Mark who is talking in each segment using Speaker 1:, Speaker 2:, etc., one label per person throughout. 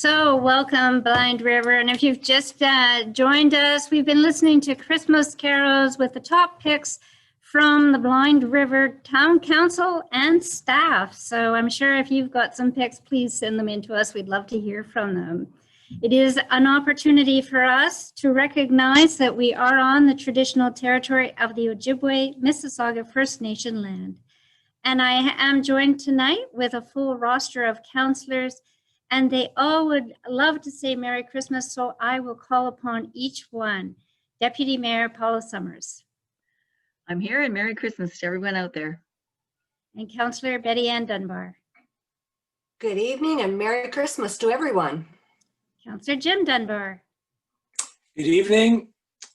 Speaker 1: So welcome, Blind River. And if you've just joined us, we've been listening to Christmas carols with the top picks from the Blind River Town Council and staff. So I'm sure if you've got some picks, please send them in to us. We'd love to hear from them. It is an opportunity for us to recognize that we are on the traditional territory of the Ojibwe Mississauga First Nation land. And I am joined tonight with a full roster of councillors, and they all would love to say Merry Christmas, so I will call upon each one. Deputy Mayor Paula Summers.
Speaker 2: I'm here, and Merry Christmas to everyone out there.
Speaker 1: And Councillor Betty Ann Dunbar.
Speaker 3: Good evening and Merry Christmas to everyone.
Speaker 1: Councillor Jim Dunbar.
Speaker 4: Good evening.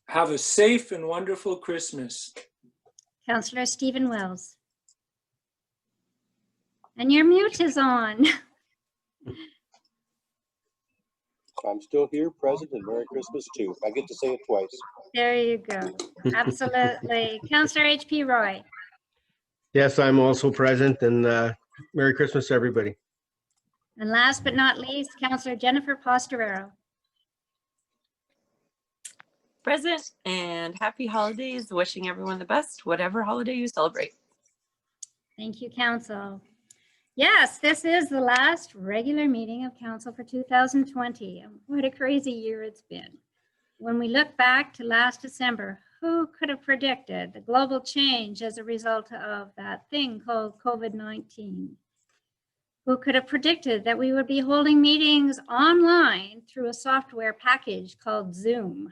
Speaker 4: Have a safe and wonderful Christmas.
Speaker 1: Councillor Stephen Wells. And your mute is on.
Speaker 5: I'm still here, present, and Merry Christmas too. I get to say it twice.
Speaker 1: There you go. Absolutely. Councillor H.P. Roy.
Speaker 6: Yes, I'm also present, and Merry Christmas, everybody.
Speaker 1: And last but not least, Councillor Jennifer Posterero.
Speaker 7: Present, and happy holidays. Wishing everyone the best, whatever holiday you celebrate.
Speaker 1: Thank you, Council. Yes, this is the last regular meeting of Council for 2020. What a crazy year it's been. When we look back to last December, who could have predicted the global change as a result of that thing called COVID-19? Who could have predicted that we would be holding meetings online through a software package called Zoom?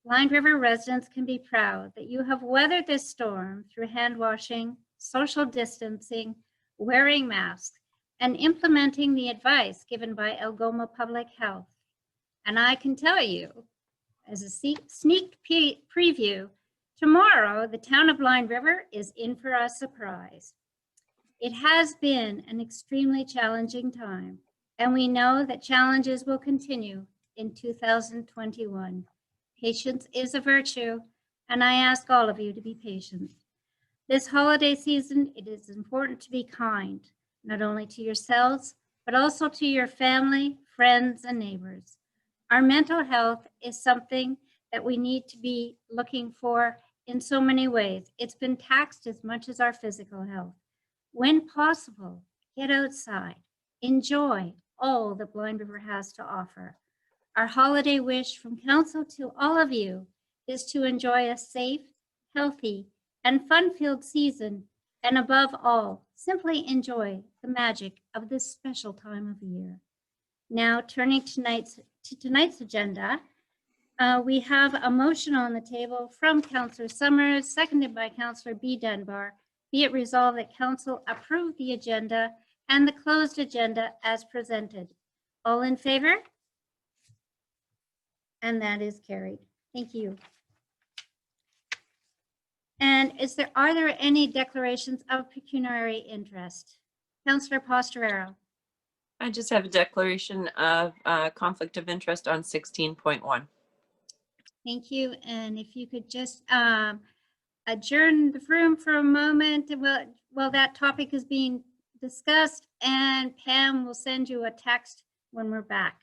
Speaker 1: Blind River residents can be proud that you have weathered this storm through hand washing, social distancing, wearing masks, and implementing the advice given by Algoma Public Health. And I can tell you, as a sneak preview, tomorrow the town of Blind River is in for a surprise. It has been an extremely challenging time, and we know that challenges will continue in 2021. Patience is a virtue, and I ask all of you to be patient. This holiday season, it is important to be kind, not only to yourselves, but also to your family, friends, and neighbors. Our mental health is something that we need to be looking for in so many ways. It's been taxed as much as our physical health. When possible, get outside, enjoy all that Blind River has to offer. Our holiday wish from Council to all of you is to enjoy a safe, healthy, and fun-filled season, and above all, simply enjoy the magic of this special time of year. Now, turning to tonight's agenda, we have a motion on the table from Councillor Summers, seconded by Councillor B. Dunbar. Be it resolved that Council approve the agenda and the closed agenda as presented. All in favor? And that is carried. Thank you. And are there any declarations of pecuniary interest? Councillor Posterero.
Speaker 7: I just have a declaration of conflict of interest on 16.1.
Speaker 1: Thank you. And if you could just adjourn the room for a moment while that topic is being discussed, and Pam will send you a text when we're back.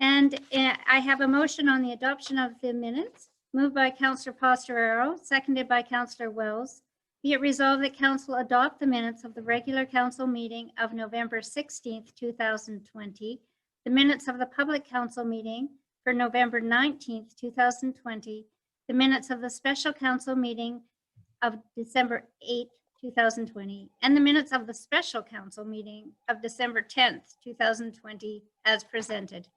Speaker 1: And I have a motion on the adoption of the minutes. Moved by Councillor Posterero, seconded by Councillor Wells. Be it resolved that Council adopt the minutes of the regular Council meeting of November 16th, 2020, the minutes of the Public Council meeting for November 19th, 2020, the minutes of the Special Council meeting of December 8th, 2020, and the minutes of the Special Council meeting of December 10th, 2020, as presented.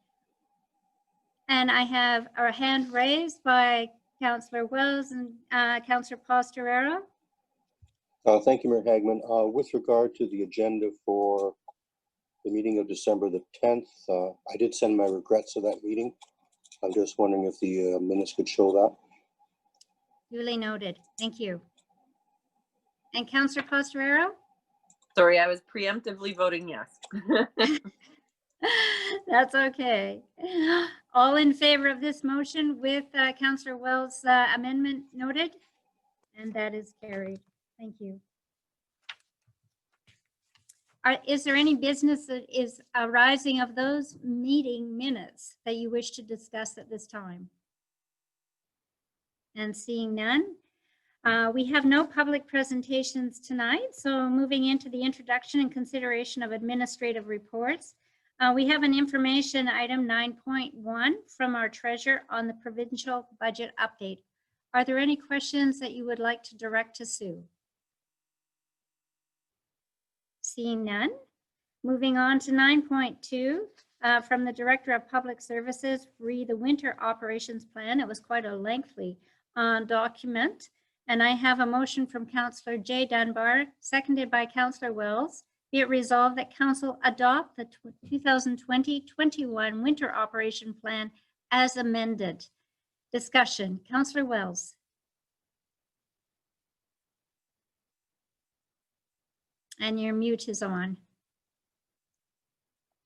Speaker 1: And I have a hand raised by Councillor Wells and Councillor Posterero.
Speaker 5: Thank you, Mayor Hagman. With regard to the agenda for the meeting of December the 10th, I did send my regrets to that meeting. I'm just wondering if the minutes could show that.
Speaker 1: Duly noted. Thank you. And Councillor Posterero?
Speaker 7: Sorry, I was preemptively voting yes.
Speaker 1: That's okay. All in favor of this motion with Councillor Wells' amendment noted? And that is carried. Thank you. Is there any business that is arising of those meeting minutes that you wish to discuss at this time? And seeing none, we have no public presentations tonight, so moving into the introduction and consideration of administrative reports. We have an information item 9.1 from our treasurer on the provincial budget update. Are there any questions that you would like to direct to Sue? Seeing none, moving on to 9.2 from the Director of Public Services, re the winter operations plan. It was quite a lengthy document. And I have a motion from Councillor Jay Dunbar, seconded by Councillor Wells. Be it resolved that Council adopt the 2020-21 winter operation plan as amended. Discussion. Councillor Wells. And your mute is on.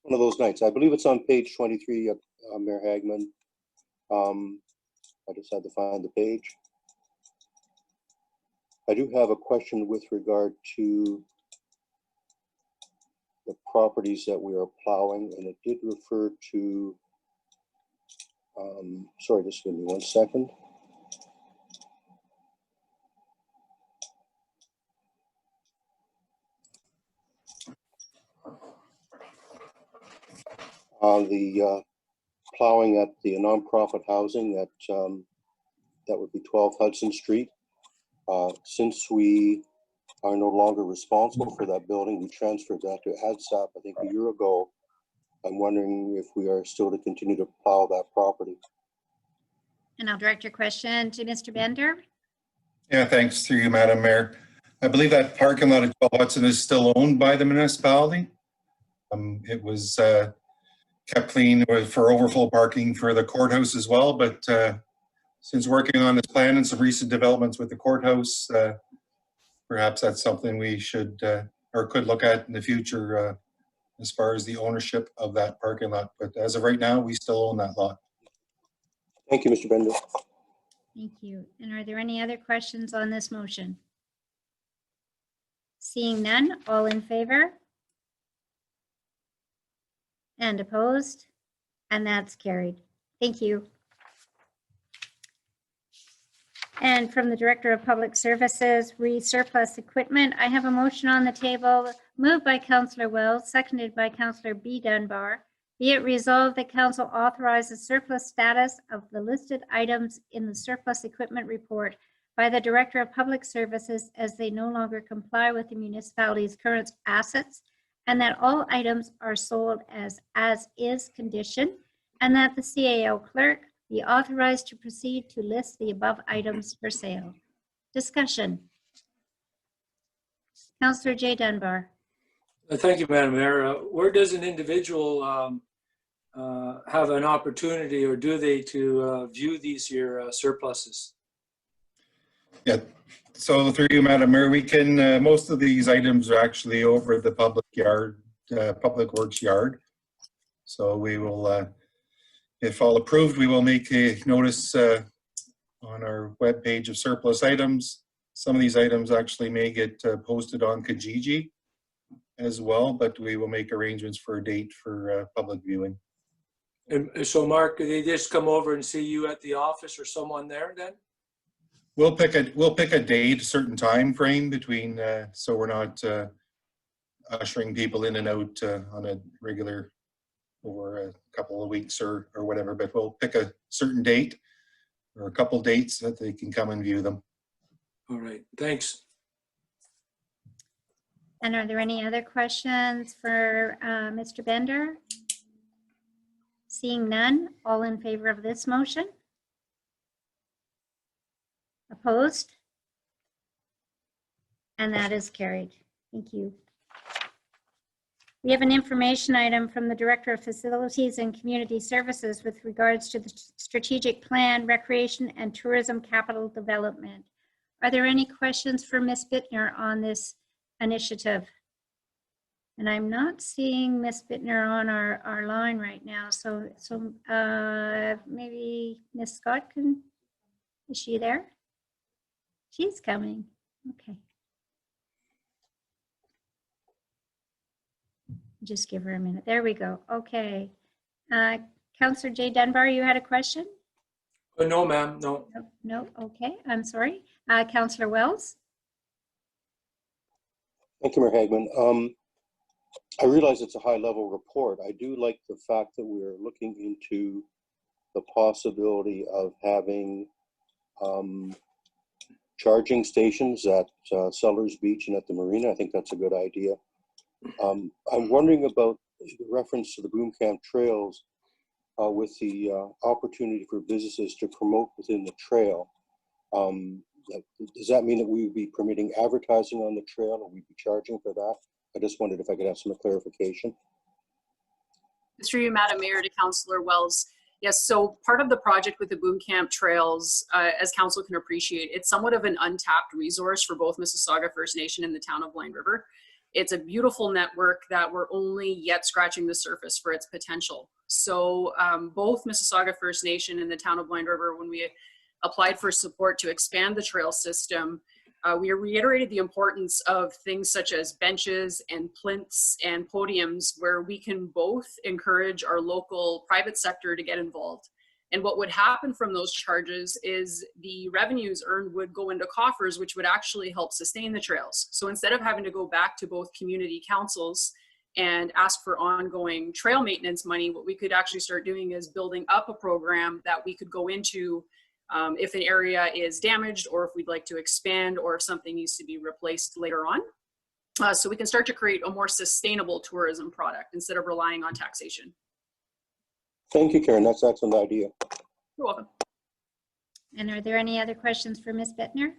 Speaker 5: One of those nights. I believe it's on page 23 of Mayor Hagman. I just had to find the page. I do have a question with regard to the properties that we are plowing, and it did refer to, sorry, just give me 1 second. The plowing at the nonprofit housing at, that would be 12 Hudson Street. Since we are no longer responsible for that building, we transferred that to ADSAP, I think, a year ago. I'm wondering if we are still to continue to plow that property.
Speaker 1: And I'll direct your question to Mr. Bender.
Speaker 8: Yeah, thanks through you, Madam Mayor. I believe that parking lot at 12 Hudson is still owned by the municipality. It was kept clean for overflow parking for the courthouse as well, but since working on this plan and some recent developments with the courthouse, perhaps that's something we should or could look at in the future as far as the ownership of that parking lot. But as of right now, we still own that lot.
Speaker 5: Thank you, Mr. Bender.
Speaker 1: Thank you. And are there any other questions on this motion? Seeing none, all in favor? And opposed? And that's carried. Thank you. And from the Director of Public Services, re-surplus equipment, I have a motion on the table moved by Councillor Wells, seconded by Councillor B. Dunbar. Be it resolved that Council authorizes surplus status of the listed items in the surplus equipment report by the Director of Public Services as they no longer comply with the municipality's current assets, and that all items are sold as is condition, and that the CAO clerk be authorized to proceed to list the above items for sale. Discussion. Councillor Jay Dunbar.
Speaker 4: Thank you, Madam Mayor. Where does an individual have an opportunity, or do they, to view these here surpluses?
Speaker 8: Yeah, so through you, Madam Mayor, we can, most of these items are actually over the public yard, Public Works yard. So we will, if all approved, we will make a notice on our webpage of surplus items. Some of these items actually may get posted on Kijiji as well, but we will make arrangements for a date for public viewing.
Speaker 4: And so, Mark, they just come over and see you at the office or someone there then?
Speaker 8: We'll pick a date, a certain time frame between, so we're not ushering people in and out on a regular over a couple of weeks or whatever, but we'll pick a certain date or a couple dates that they can come and view them.
Speaker 4: All right, thanks.
Speaker 1: And are there any other questions for Mr. Bender? Seeing none, all in favor of this motion? Opposed? And that is carried. Thank you. We have an information item from the Director of Facilities and Community Services with regards to the strategic plan, recreation and tourism capital development. Are there any questions for Ms. Bittner on this initiative? And I'm not seeing Ms. Bittner on our line right now. So maybe Ms. Scott is she there? She's coming. Okay. Just give her a minute. There we go. Okay. Councillor Jay Dunbar, you had a question?
Speaker 4: No, ma'am, no.
Speaker 1: No, okay, I'm sorry. Councillor Wells?
Speaker 5: Thank you, Mayor Hagman. I realize it's a high-level report. I do like the fact that we're looking into the possibility of having charging stations at Sellers Beach and at the marina. I think that's a good idea. I'm wondering about the reference to the Boom Camp Trails with the opportunity for businesses to promote within the trail. Does that mean that we would be permitting advertising on the trail, or we'd be charging for that? I just wondered if I could have some clarification.
Speaker 9: Through you, Madam Mayor, to Councillor Wells. Yes, so part of the project with the Boom Camp Trails, as Council can appreciate, it's somewhat of an untapped resource for both Mississauga First Nation and the town of Blind River. It's a beautiful network that we're only yet scratching the surface for its potential. So both Mississauga First Nation and the town of Blind River, when we applied for support to expand the trail system, we reiterated the importance of things such as benches and plinths and podiums where we can both encourage our local private sector to get involved. And what would happen from those charges is the revenues earned would go into coffers, which would actually help sustain the trails. So instead of having to go back to both community councils and ask for ongoing trail maintenance money, what we could actually start doing is building up a program that we could go into if an area is damaged, or if we'd like to expand, or if something needs to be replaced later on. So we can start to create a more sustainable tourism product instead of relying on taxation.
Speaker 5: Thank you, Karen. That's an excellent idea.
Speaker 9: You're welcome.
Speaker 1: And are there any other questions for Ms. Bittner?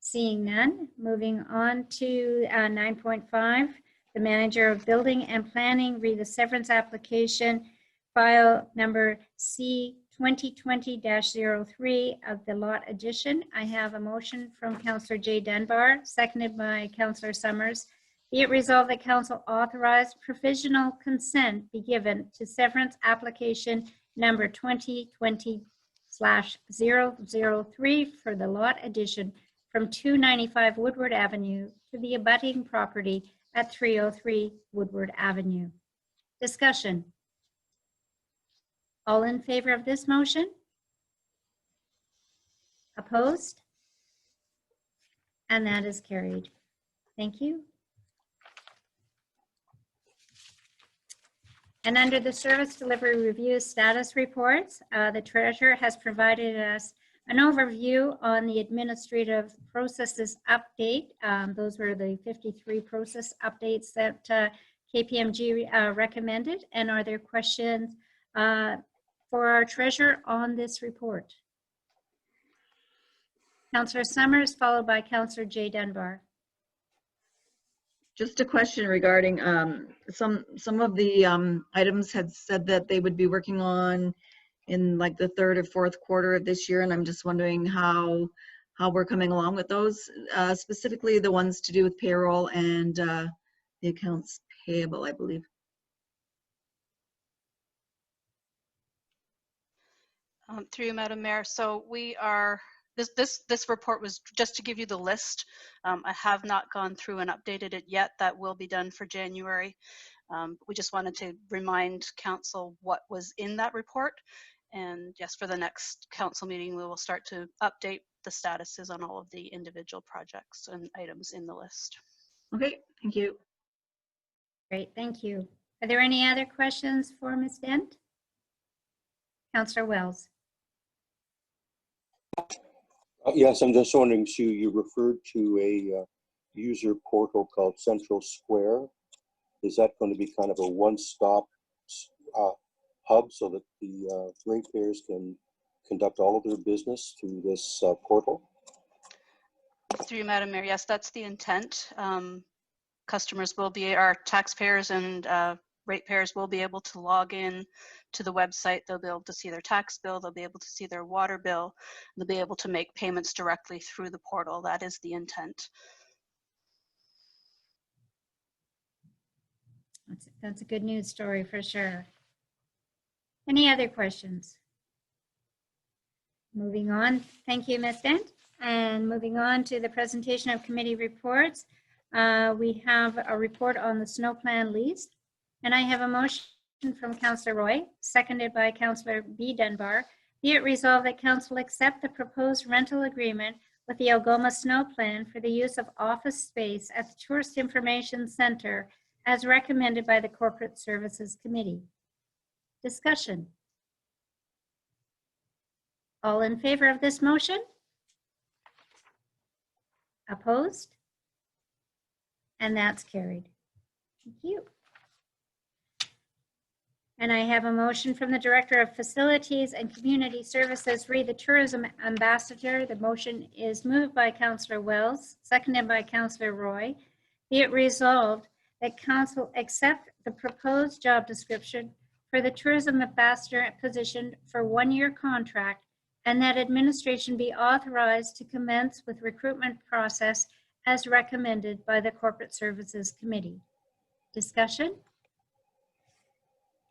Speaker 1: Seeing none, moving on to 9.5, the Manager of Building and Planning read the severance application file number C 2020-03 of the lot addition. I have a motion from Councillor Jay Dunbar, seconded by Councillor Summers. Be it resolved that Council authorize provisional consent be given to severance application number 2020/003 for the lot addition from 295 Woodward Avenue to the abutting property at 303 Woodward Avenue. Discussion. All in favor of this motion? Opposed? And that is carried. Thank you. And under the service delivery review status reports, the treasurer has provided us an overview on the administrative processes update. Those were the 53 process updates that KPMG recommended. And are there questions for our treasurer on this report? Councillor Summers, followed by Councillor Jay Dunbar.
Speaker 2: Just a question regarding some of the items had said that they would be working on in like the third or fourth quarter of this year, and I'm just wondering how we're coming along with those, specifically the ones to do with payroll and the accounts payable, I believe.
Speaker 10: Through you, Madam Mayor. So we are, this report was just to give you the list. I have not gone through and updated it yet. That will be done for January. We just wanted to remind council what was in that report. And yes, for the next council meeting, we will start to update the statuses on all of the individual projects and items in the list.
Speaker 2: Okay, thank you.
Speaker 1: Great, thank you. Are there any other questions for Ms. Dent? Councillor Wells.
Speaker 5: Yes, I'm just wondering, Sue, you referred to a user portal called Central Square. Is that going to be kind of a one-stop hub so that the ratepayers can conduct all of their business through this portal?
Speaker 10: Through you, Madam Mayor, yes, that's the intent. Customers will be, our taxpayers and ratepayers will be able to log in to the website. They'll be able to see their tax bill. They'll be able to see their water bill. They'll be able to make payments directly through the portal. That is the intent.
Speaker 1: That's a good news story for sure. Any other questions? Moving on. Thank you, Ms. Dent. And moving on to the presentation of committee reports. We have a report on the snow plan lease. And I have a motion from Councillor Roy, seconded by Councillor B. Dunbar. Be it resolved that council accept the proposed rental agreement with the Algoma Snow Plan for the use of office space at the Tourist Information Center as recommended by the Corporate Services Committee. Discussion. All in favor of this motion? Opposed? And that's carried. Thank you. And I have a motion from the Director of Facilities and Community Services, re the Tourism Ambassador. The motion is moved by Councillor Wells, seconded by Councillor Roy. Be it resolved that council accept the proposed job description for the Tourism Ambassador position for one-year contract, and that administration be authorized to commence with recruitment process as recommended by the Corporate Services Committee. Discussion?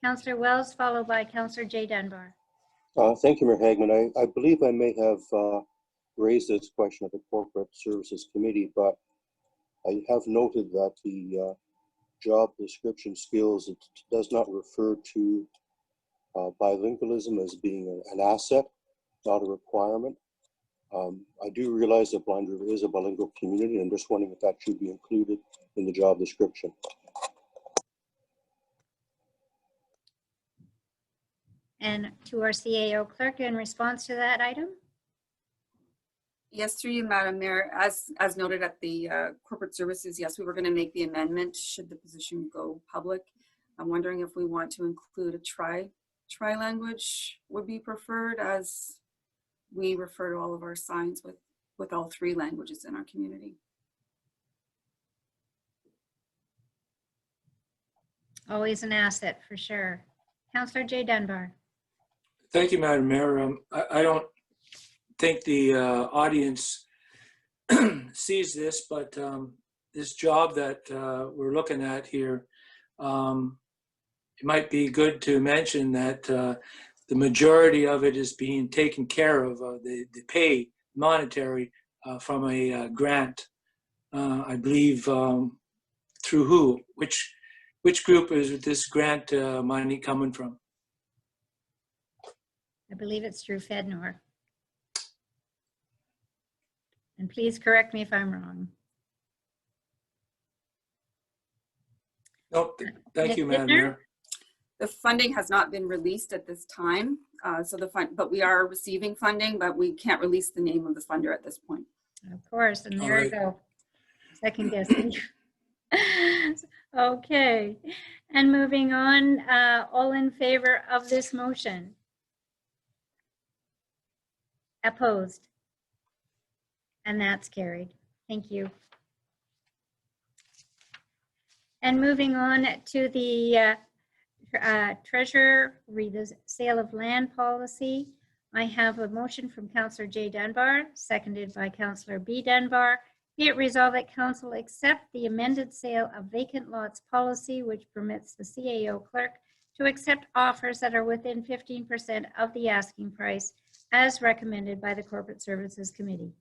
Speaker 1: Councillor Wells, followed by Councillor J. Dunbar.
Speaker 5: Thank you, Mayor Hagman. I believe I may have raised this question at the Corporate Services Committee, but I have noted that the job description skills, it does not refer to bilingualism as being an asset, not a requirement. I do realize that Blind River is a bilingual community, and I'm just wondering if that should be included in the job description.
Speaker 1: And to our CAO clerk in response to that item.
Speaker 11: Yes, through you, Madam Mayor. As noted at the corporate services, yes, we were going to make the amendment should the position go public. I'm wondering if we want to include a tri language would be preferred, as we refer to all of our signs with all 3 languages in our community.
Speaker 1: Always an asset for sure. Councillor J. Dunbar.
Speaker 4: Thank you, Madam Mayor. I don't think the audience sees this, but this job that we're looking at here, it might be good to mention that the majority of it is being taken care of, the pay monetary from a grant, I believe, through who? Which group is this grant money coming from?
Speaker 1: I believe it's through FedNor. And please correct me if I'm wrong.
Speaker 4: Nope. Thank you,
Speaker 1: Ms.
Speaker 4: Madam
Speaker 1: Bittner?
Speaker 4: Mayor.
Speaker 11: The funding has not been released at this time, but we are receiving funding, but we can't release the name of the funder at this point.
Speaker 1: Of course, and
Speaker 4: All
Speaker 1: there I
Speaker 4: right.
Speaker 1: go. Second guessing. Okay, and moving on, all in favor of this motion? Opposed? And that's carried. Thank you. And moving on to the treasurer, read the sale of land policy. I have a motion from Councillor J. Dunbar, seconded by Councillor B. Dunbar. Be it resolved that council accept the amended sale of vacant lots policy, which permits the CAO clerk to accept offers that are within 15% of the asking price, as recommended by the Corporate Services Committee.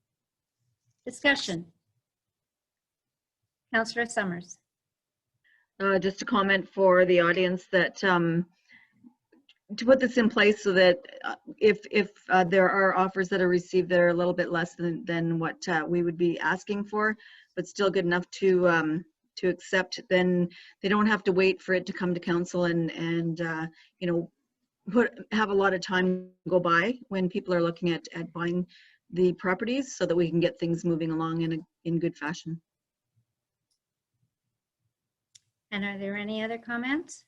Speaker 1: Discussion. Councillor Summers.
Speaker 2: Just a comment for the audience that to put this in place so that if there are offers that are received that are a little bit less than what we would be asking for, but still good enough to accept, then they don't have to wait for it to come to council and you know, have a lot of time go by when people are looking at buying the properties, so that we can get things moving along in good fashion.
Speaker 1: And are there any other comments?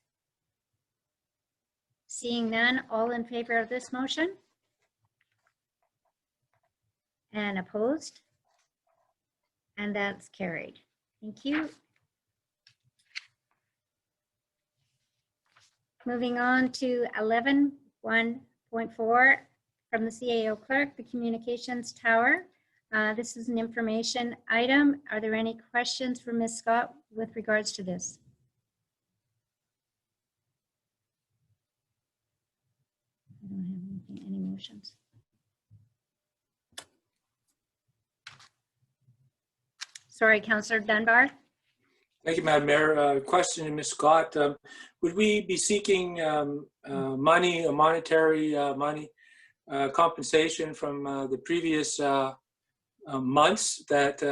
Speaker 1: Seeing none, all in favor of this motion? And opposed? And that's carried. Thank you. Moving on to 11.1.4 from the CAO clerk, the communications tower. This is an information item. Are there any questions for Ms. Scott with regards to this? I don't have any motions. Sorry, Councillor Dunbar.
Speaker 4: Thank you, Madam Mayor. Question to Ms. Scott. Would we be seeking money, monetary money, compensation from the previous months that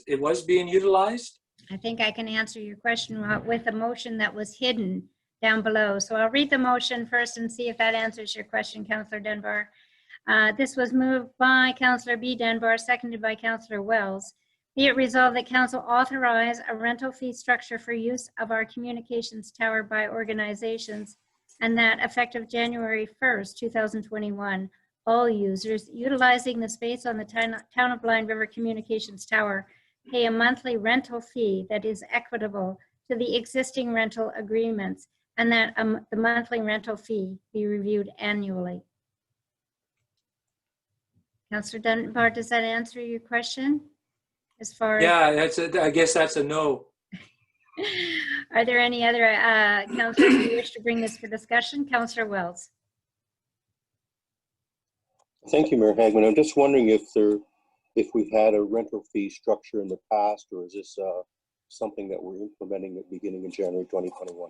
Speaker 4: it was being utilized?
Speaker 1: I think I can answer your question with a motion that was hidden down below. So I'll read the motion first and see if that answers your question, Councillor Dunbar. This was moved by Councillor B. Dunbar, seconded by Councillor Wells. Be it resolved that council authorize a rental fee structure for use of our communications tower by organizations, and that effective January 1st, 2021, all users utilizing the space on the Town of Blind River Communications Tower pay a monthly rental fee that is equitable to the existing rental agreements, and that the monthly rental fee be reviewed annually. Councillor Dunbar, does that answer your question? As far as,
Speaker 4: Yeah, I guess that's a no.
Speaker 1: are there any other councillors who wish to bring this for discussion? Councillor Wells.
Speaker 5: Thank you, Mayor Hagman. I'm just wondering if we had a rental fee structure in the past, or is this something that we're implementing at beginning in January 2021?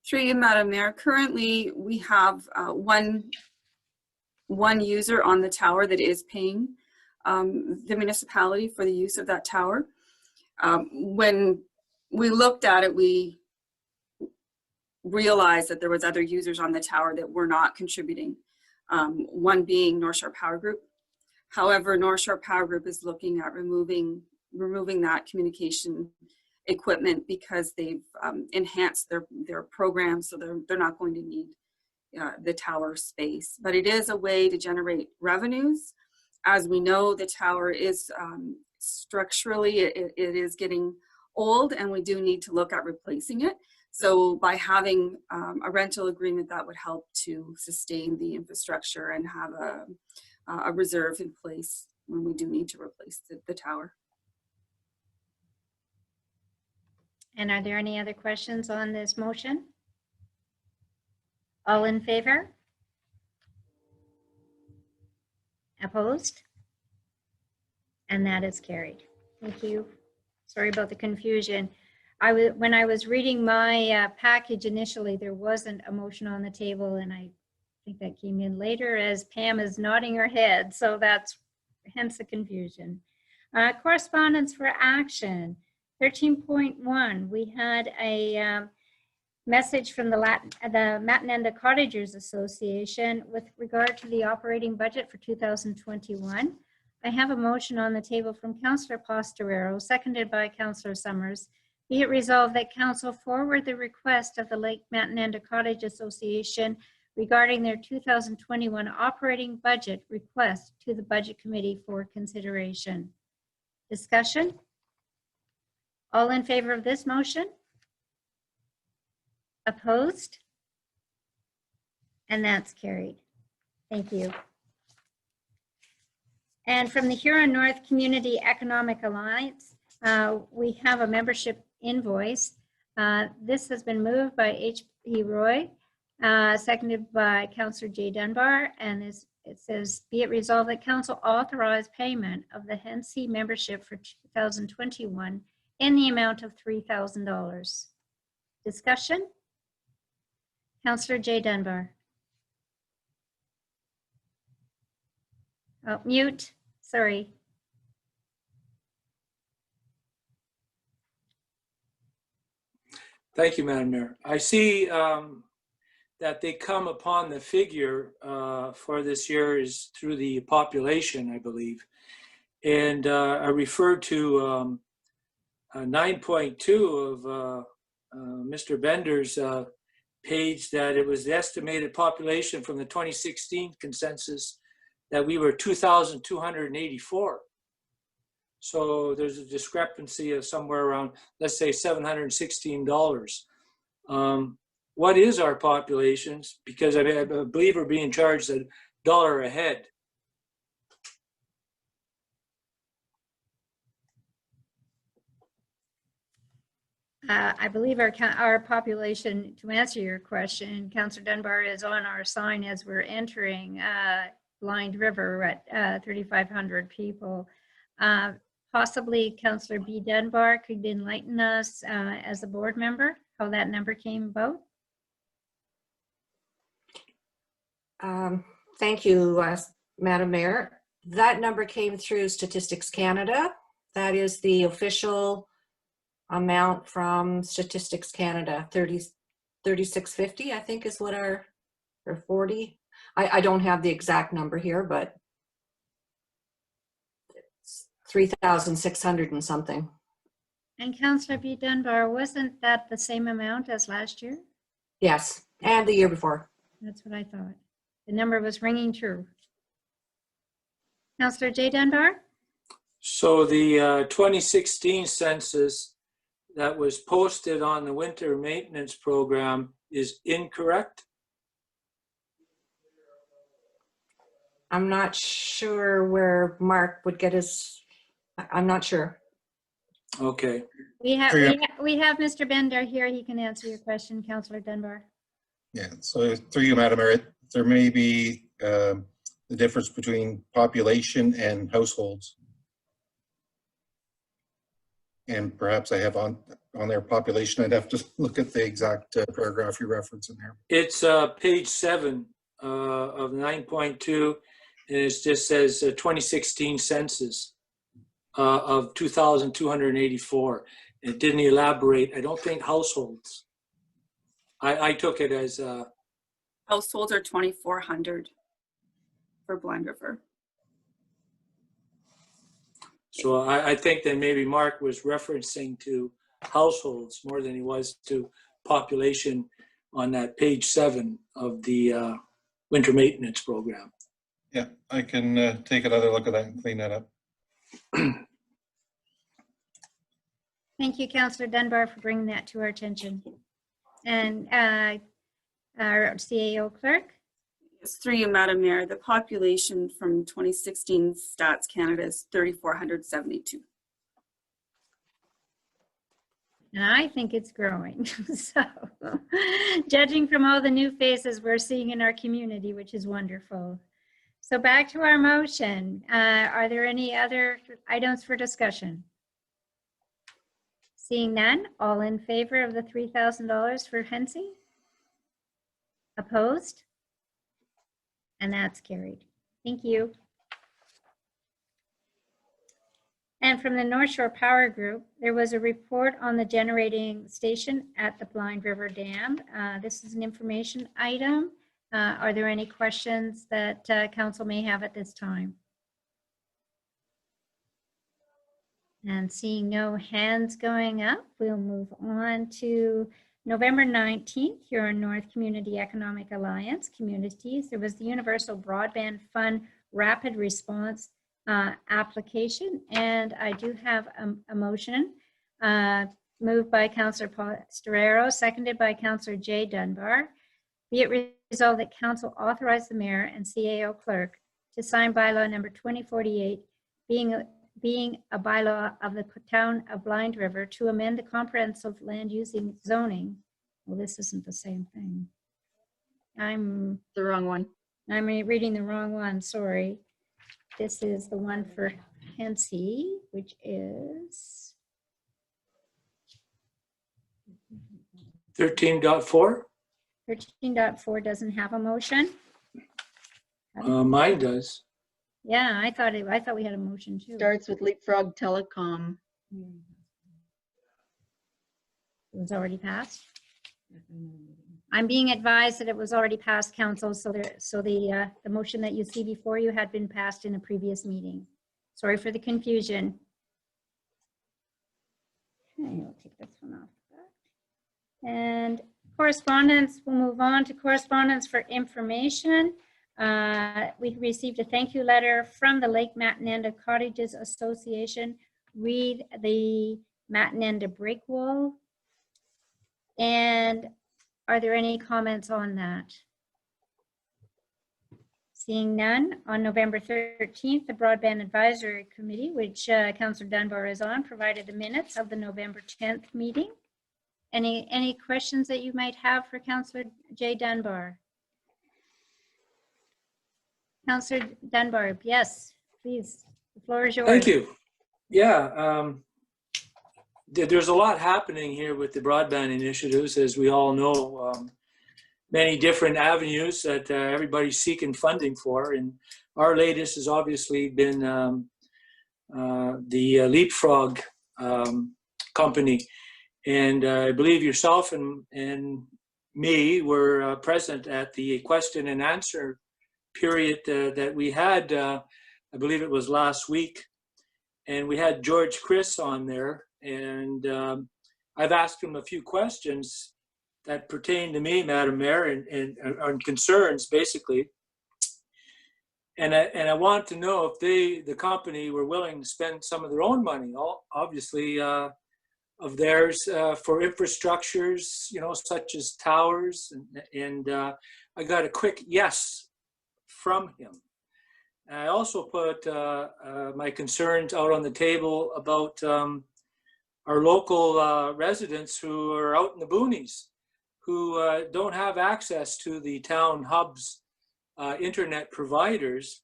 Speaker 11: Through you, Madam Mayor, currently we have one user on the tower that is paying the municipality for the use of that tower. When we looked at it, we realized that there was other users on the tower that were not contributing, one being North Shore Power Group. However, North Shore Power Group is looking at removing that communication equipment because they've enhanced their program, so they're not going to need the tower space. But it is a way to generate revenues. As we know, the tower is structurally, it is getting old, and we do need to look at replacing it. So by having a rental agreement, that would help to sustain the infrastructure and have a reserve in place when we do need to replace the tower.
Speaker 1: And are there any other questions on this motion? All in favor? Opposed? And that is carried. Thank you. Sorry about the confusion. When I was reading my package initially, there wasn't a motion on the table, and I think that came in later as Pam is nodding her head, so that's hence the confusion. Correspondence for action. 13.1, we had a message from the Matinenda Cottagers Association with regard to the operating budget for 2021. I have a motion on the table from Councillor Pastorero, seconded by Councillor Summers. Be it resolved that council forward the request of the Lake Matinenda Cottage Association regarding their 2021 operating budget request to the Budget Committee for consideration. Discussion? All in favor of this motion? Opposed? And that's carried. Thank you. And from the Huron North Community Economic Alliance, we have a membership invoice. This has been moved by H.P. Roy, seconded by Councillor J. Dunbar, and it says, be it resolved that council authorize payment of the Hensey membership for 2021 in the amount of $3,000. Discussion? Councillor J. Dunbar. Oh, mute, sorry.
Speaker 4: Thank you, Madam Mayor. I see that they come upon the figure for this year is through the population, I believe. And I referred to 9.2 of Mr. Bender's page, that it was the estimated population from the 2016 consensus that we were 2,284. So there's a discrepancy of somewhere around, let's say, $716. What is our populations? Because I believe we're being charged $1 a head.
Speaker 1: I believe our population, to answer your question, Councillor Dunbar, is on our sign as we're entering. Blind River at 3,500 people. Possibly Councillor B. Dunbar could enlighten us as a board member, how that number came about.
Speaker 3: Thank you, Madam Mayor. That number came through Statistics Canada. That is the official amount from Statistics Canada, 3650, I think is what or 40. I don't have the exact number here, but it's 3,600 and something.
Speaker 1: And Councillor B. Dunbar, wasn't that the same amount as last year?
Speaker 3: Yes, and the year before.
Speaker 1: That's what I thought. The number was ringing true. Councillor J. Dunbar?
Speaker 4: So the 2016 census that was posted on the winter maintenance program is incorrect?
Speaker 3: I'm not sure where Mark would get his, I'm not sure.
Speaker 4: Okay.
Speaker 1: We have
Speaker 8: Through
Speaker 1: Mr. Bender here. He can answer your question, Councillor Dunbar.
Speaker 8: Yeah, so through you, Madam Mayor, there may be the difference between population and households. And perhaps I have on their population. I'd have to look at the exact paragraph you reference in there.
Speaker 4: It's page 7 of 9.2, and it just says 2016 census of 2,284. It didn't elaborate. I don't think households. I took it as
Speaker 11: Households are 2,400 for Blind River.
Speaker 4: so I think that maybe Mark was referencing to households more than he was to population on that page 7 of the winter maintenance program.
Speaker 8: Yeah, I can take another look at that and clean that up.
Speaker 1: Thank you, Councillor Dunbar, for bringing that to our attention. And our CAO clerk?
Speaker 11: Yes, through you, Madam Mayor, the population from 2016 Stats Canada is 3,472.
Speaker 1: And I think it's growing. So, judging from all the new faces we're seeing in our community, which is wonderful. So back to our motion. Are there any other items for discussion? Seeing none, all in favor of the $3,000 for Hensy? Opposed? And that's carried. Thank you. And from the North Shore Power Group, there was a report on the generating station at the Blind River Dam. This is an information item. Are there any questions that council may have at this time? And seeing no hands going up, we'll move on to November 19th, Huron North Community Economic Alliance Communities. There was the Universal Broadband Fund Rapid Response application, and I do have a motion moved by Councillor Pastorero, seconded by Councillor J. Dunbar. Be it resolved that council authorize the mayor and CAO clerk to sign bylaw number 2048, being a bylaw of the town of Blind River to amend the comprehensive land using zoning. Well, this isn't the same thing. I'm
Speaker 2: The wrong one.
Speaker 1: reading the wrong one, sorry. This is the one for Hensy, which is
Speaker 4: 13.4?
Speaker 1: 13.4 doesn't have a motion.
Speaker 4: Mine does.
Speaker 1: Yeah, I thought we had a motion too.
Speaker 2: Starts with Leapfrog Telecom.
Speaker 1: It was already passed. I'm being advised that it was already passed, council, so the motion that you see before you had been passed in a previous meeting. Sorry for the confusion. Okay, I'll take this one off. And correspondence, we'll move on to correspondence for information. We received a thank you letter from the Lake Matinenda Cottages Association. Read the Matinenda break wall. And are there any comments on that? Seeing none, on November 13th, the Broadband Advisory Committee, which Councillor Dunbar is on, provided the minutes of the November 10th meeting. Any questions that you might have for Councillor J. Dunbar? Councillor Dunbar, yes, please, the floor is yours.
Speaker 4: Thank you. Yeah, there's a lot happening here with the broadband initiatives, as we all know. Many different avenues that everybody's seeking funding for, and our latest has obviously been the Leapfrog company, and I believe yourself and me were present at the question and answer period that we had. I believe it was last week, and we had George Chris on there, and I've asked him a few questions that pertain to me, Madam Mayor, and concerns basically. And I want to know if the company were willing to spend some of their own money, obviously of theirs, for infrastructures, you know, such as towers. And I got a quick yes from him. And I also put my concerns out on the table about our local residents who are out in the boonies, who don't have access to the town hubs internet providers.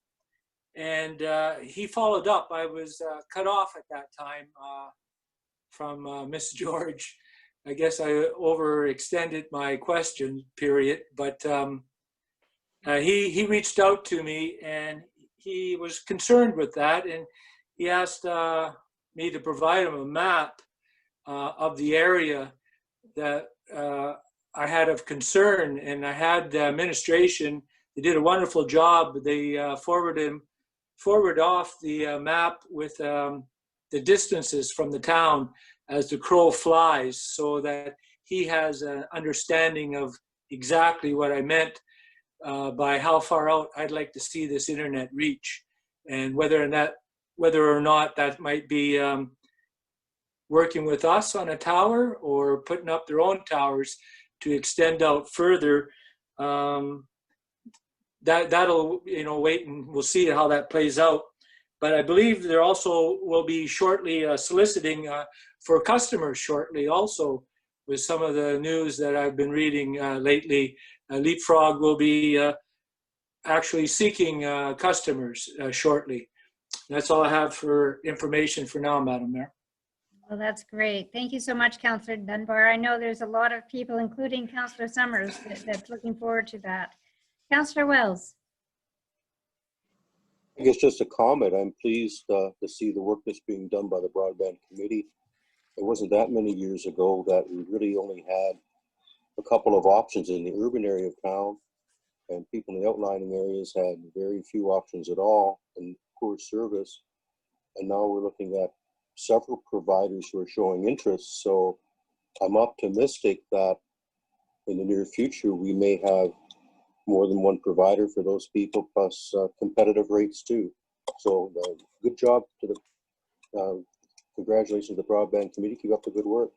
Speaker 4: And he followed up. I was cut off at that time from Miss George. I guess I overextended my question period, but he reached out to me and he was concerned with that, and he asked me to provide him a map of the area that I had of concern. And I had the administration, they did a wonderful job. They forward off the map with the distances from the town as the crow flies, so that he has an understanding of exactly what I meant by how far out I'd like to see this internet reach, and whether or not that might be working with us on a tower or putting up their own towers to extend out further. That'll, you know, wait and we'll see how that plays out. But I believe there also will be shortly soliciting for customers shortly also, with some of the news that I've been reading lately. Leapfrog will be actually seeking customers shortly. That's all I have for information for now, Madam Mayor.
Speaker 1: Well, that's great. Thank you so much, Councillor Dunbar. I know there's a lot of people, including Councillor Summers, that's looking forward to that. Councillor Wells.
Speaker 5: I guess just a comment. I'm pleased to see the work that's being done by the Broadband Committee. It wasn't that many years ago that we really only had a couple of options in the urban area of town, and people in the outlying areas had very few options at all and poor service. And now we're looking at several providers who are showing interest. So I'm optimistic that in the near future, we may have more than one provider for those people, plus competitive rates too. So good job to the, congratulations to the Broadband Committee. Keep up the good work.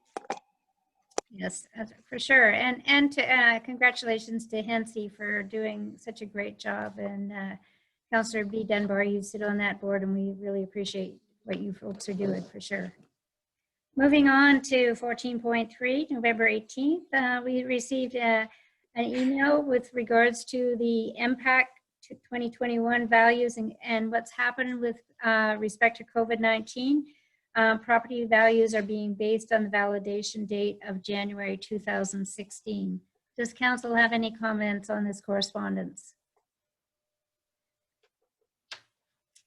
Speaker 1: Yes, for sure. And to, congratulations to Hensy for doing such a great job. And Councillor B. Dunbar, you sit on that board, and we really appreciate what you folks are doing for sure. Moving on to 14.3, November 18th, we received an email with regards to the impact to 2021 values and what's happened with respect to COVID-19. Property values are being based on the validation date of January 2016. Does council have any comments on this correspondence?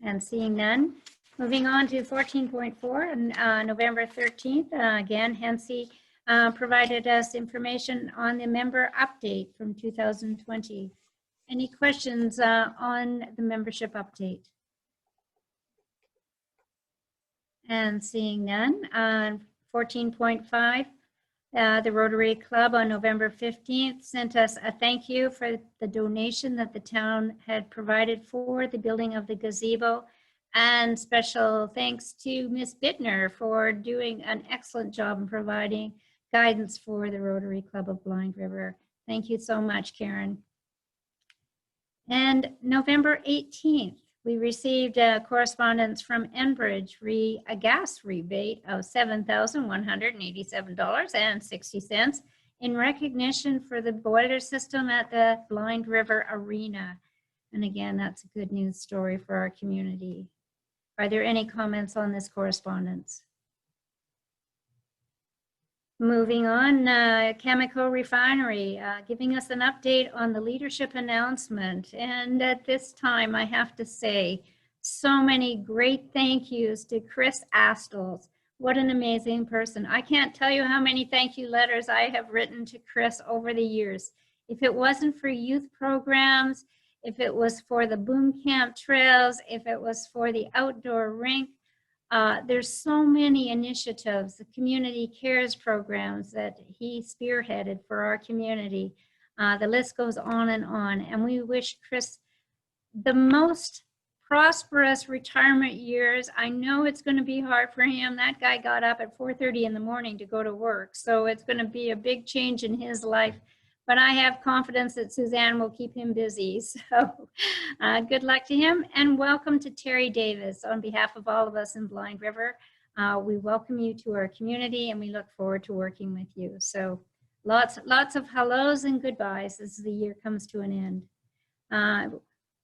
Speaker 1: And seeing none, moving on to 14.4, on November 13th, again, Hensy provided us information on the member update from 2020. Any questions on the membership update? And seeing none, on 14.5, the Rotary Club on November 15th sent us a thank you for the donation that the town had provided for the building of the gazebo. And special thanks to Ms. Bittner for doing an excellent job in providing guidance for the Rotary Club of Blind River. Thank you so much, Karen. And November 18th, we received a correspondence from Enbridge a gas rebate of $7,187.60 in recognition for the boiler system at the Blind River Arena. And again, that's a good news story for our community. Are there any comments on this correspondence? Moving on, Chemical Refinery, giving us an update on the leadership announcement. And at this time, I have to say, so many great thank yous to Chris Astles. What an amazing person. I can't tell you how many thank you letters I have written to Chris over the years. If it wasn't for youth programs, if it was for the boom camp trails, if it was for the outdoor rink, there's so many initiatives, the community cares programs that he spearheaded for our community. The list goes on, and we wish Chris the most prosperous retirement years. I know it's going to be hard for him. That guy got up at 4:30 in the morning to go to work, so it's going to be a big change in his life. But I have confidence that Suzanne will keep him busy. So good luck to him, and welcome to Terry Davis. On behalf of all of us in Blind River, we welcome you to our community, and we look forward to working with you. So lots of hellos and goodbyes as the year comes to an end.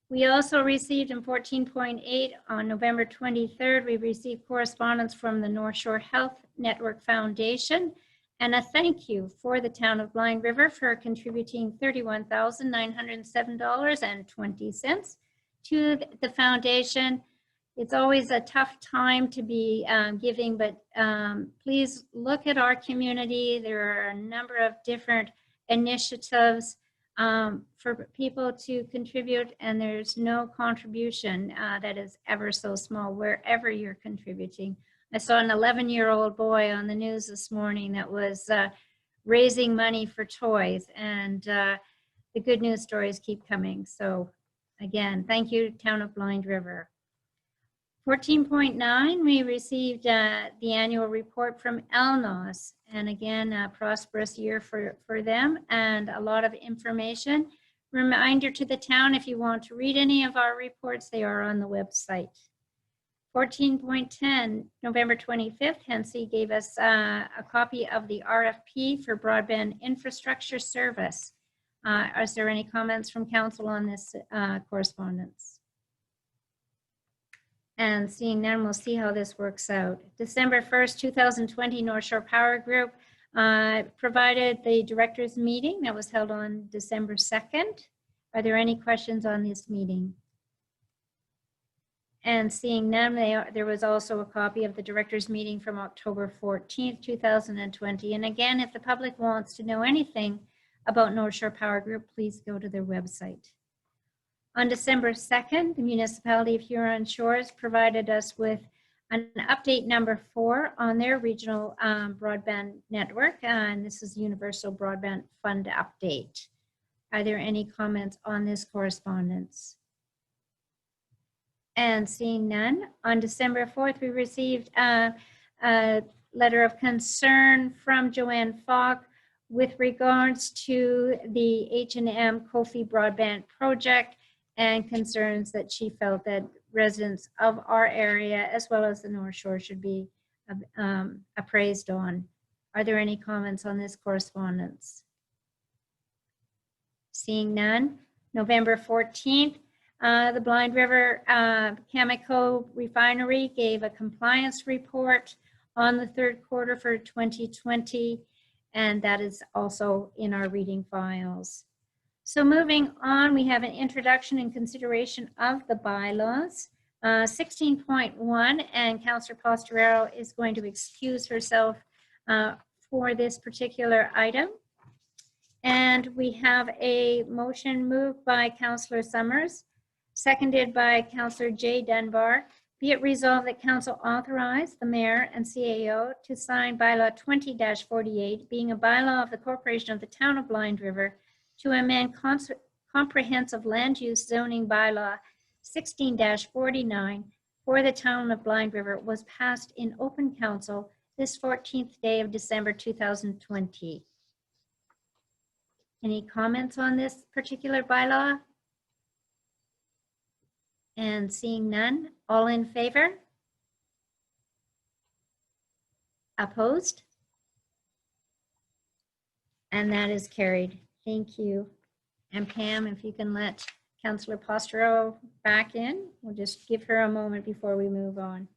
Speaker 1: We also received in 14.8 on November 23rd, we received correspondence from the North Shore Health Network Foundation, and a thank you for the town of Blind River for contributing $31,907.20 to the foundation. It's always a tough time to be giving, but please look at our community. There are a number of different initiatives for people to contribute, and there's no contribution that is ever so small wherever you're contributing. I saw an 11-year-old boy on the news this morning that was raising money for toys, and the good news stories keep coming. So again, thank you, Town of Blind River. 14.9, we received the annual report from ELNOS, and again, a prosperous year for them and a lot of information. Reminder to the town, if you want to read any of our reports, they are on the website. 14.10, November 25th, Hensi gave us a copy of the RFP for broadband infrastructure service. Is there any comments from council on this correspondence? And seeing none, we'll see how this works out. December 1st, 2020, North Shore Power Group provided the directors meeting that was held on December 2nd. Are there any questions on this meeting? And seeing none, there was also a copy of the directors meeting from October 14th, 2020. And again, if the public wants to know anything about North Shore Power Group, please go to their website. On December 2nd, the municipality of Huron Shores provided us with an update number 4 on their regional broadband network, and this is Universal Broadband Fund update. Are there any comments on this correspondence? And seeing none, on December 4th, we received a letter of concern from Joanne Falk with regards to the H&M Kofi broadband project and concerns that she felt that residents of our area as well as the North Shore should be appraised on. Are there any comments on this correspondence? Seeing none, November 14th, the Blind River Chemical Refinery gave a compliance report on the third quarter for 2020, and that is also in our reading files. So moving on, we have an introduction and consideration of the bylaws. 16.1, and Councillor Pastorero is going to excuse herself for this particular item. And we have a motion moved by Councillor Summers, seconded by Councillor Jay Dunbar. Be it resolved that Council authorize the Mayor and CAO to sign bylaw 20-48, being a bylaw of the Corporation of the Town of Blind River, to amend comprehensive land use zoning bylaw 16-49 for the Town of Blind River, was passed in open council this 14th day of December 2020. Any comments on this particular bylaw? And seeing none, all in favor? Opposed? And that is carried. Thank you. And Pam, if you can let Councillor Postero back in. We'll just give her a moment before we move on.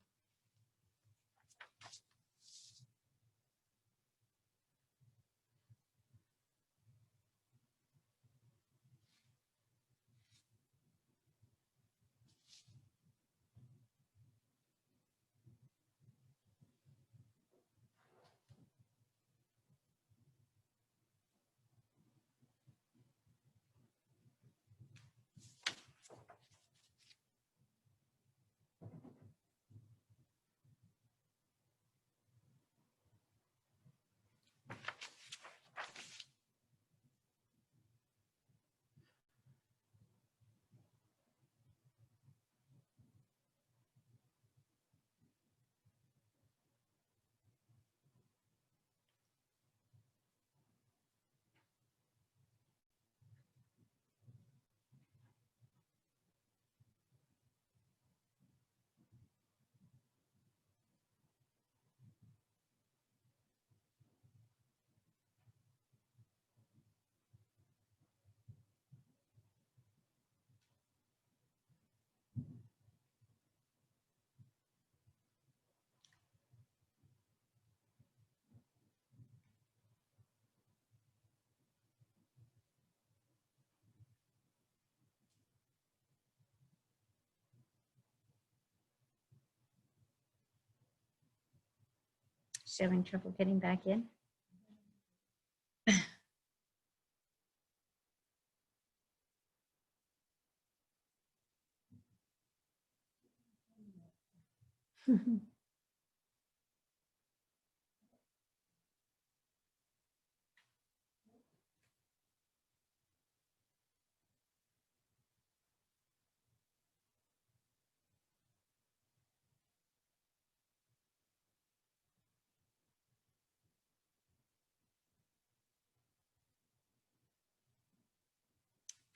Speaker 1: She's having trouble getting back in.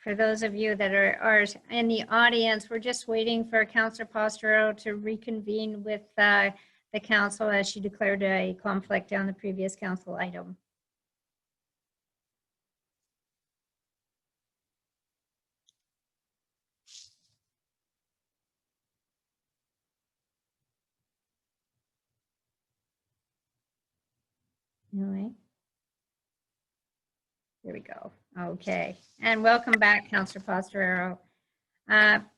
Speaker 1: For those of you that are in the audience, we're just waiting for Councillor Postero to reconvene with the council as she declared a conflict on the previous council item. All right. Here we go. Okay, and welcome back, Councillor Postero.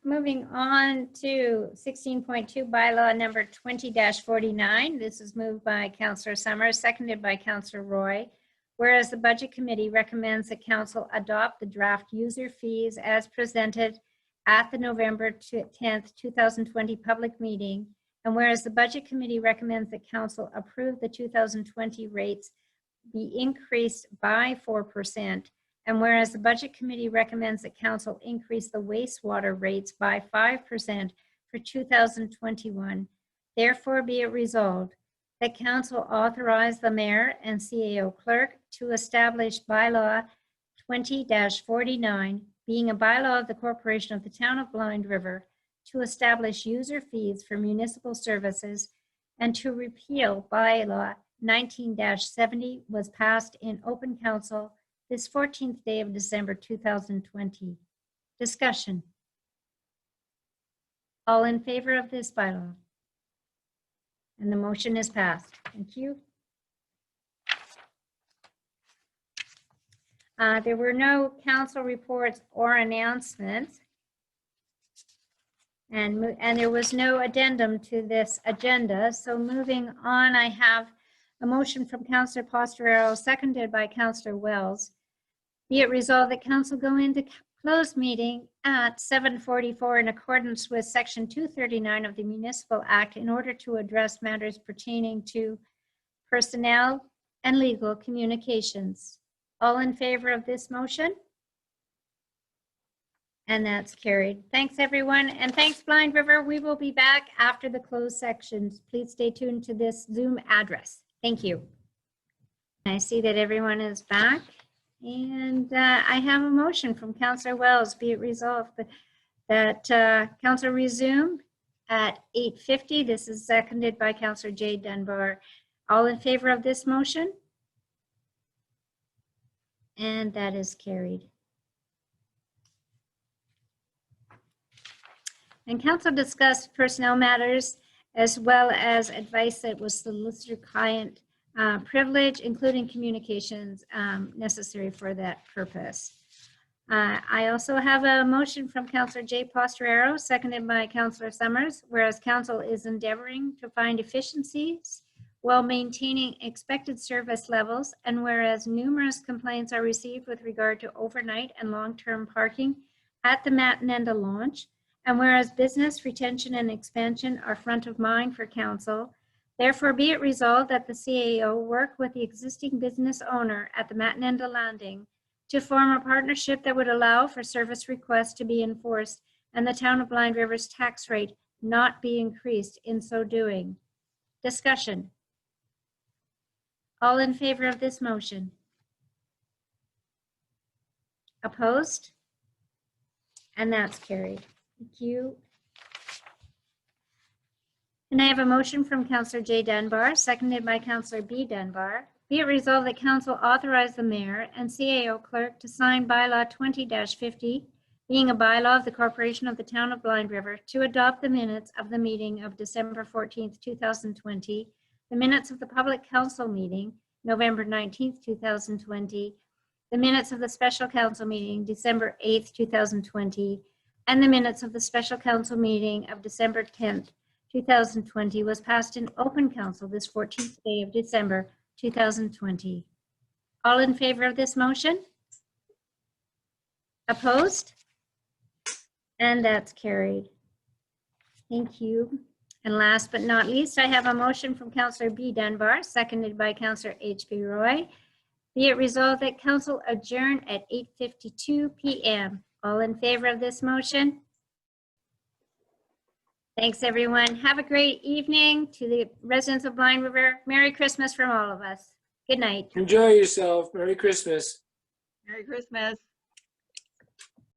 Speaker 1: Moving on to 16.2 bylaw number 20-49. This is moved by Councillor Summers, seconded by Councillor Roy. Whereas the Budget Committee recommends that Council adopt the draft user fees as presented at the November 10th, 2020 public meeting. And whereas the Budget Committee recommends that Council approve the 2020 rates be increased by 4%. And whereas the Budget Committee recommends that Council increase the wastewater rates by 5% for 2021, therefore be it resolved that Council authorize the Mayor and CAO Clerk to establish bylaw 20-49, being a bylaw of the Corporation of the Town of Blind River, to establish user fees for municipal services and to repeal bylaw 19-70 was passed in open council this 14th day of December 2020. Discussion. All in favor of this bylaw? And the motion is passed. Thank you. There were no council reports or announcements. And there was no addendum to this agenda. So moving on, I have a motion from Councillor Postero, seconded by Councillor Wells. Be it resolved that Council go into closed meeting at 7:44 in accordance with Section 239 of the Municipal Act in order to address matters pertaining to personnel and legal communications. All in favor of this motion? And that's carried. Thanks, everyone. And thanks, Blind River. We will be back after the closed sections. Please stay tuned to this Zoom address. Thank you. I see that everyone is back. And I have a motion from Councillor Wells. Be it resolved that Council resume at 8:50. This is seconded by Councillor Jay Dunbar. All in favor of this motion? And that is carried. And council discussed personnel matters as well as advice that was solicitor-client privilege, including communications necessary for that purpose. I also have a motion from Councillor Jay Posterero, seconded by Councillor Summers, whereas council is endeavoring to find efficiencies while maintaining expected service levels, and whereas numerous complaints are received with regard to overnight and long-term parking at the Matinenda launch, and whereas business retention and expansion are front of mind for council, therefore be it resolved that the CAO work with the existing business owner at the Matinenda Landing to form a partnership that would allow for service requests to be enforced and the town of Blind River's tax rate not be increased in so doing. Discussion. All in favor of this motion? Opposed? And that's carried. Thank you. And I have a motion from Councillor J. Dunbar, seconded by Councillor B. Dunbar. Be it resolved that council authorize the mayor and CAO clerk to sign bylaw 20-50, being a bylaw of the corporation of the town of Blind River, to adopt the minutes of the meeting of December 14th, 2020, the minutes of the public council meeting, November 19th, 2020, the minutes of the special council meeting, December 8th, 2020, and the minutes of the special council meeting of December 10th, 2020 was passed in open council this 14th day of December, 2020. All in favor of this motion? Opposed? And that's carried. Thank you. And last but not least, I have a motion from Councillor B. Dunbar, seconded by Councillor H.B. Roy. Be it resolved that council adjourn at 8:52 p.m. All in favor of this motion? Thanks, everyone. Have a great evening. To the residents of Blind River, Merry Christmas from all of us. Good night.
Speaker 4: Enjoy yourself. Merry Christmas.
Speaker 2: Merry Christmas.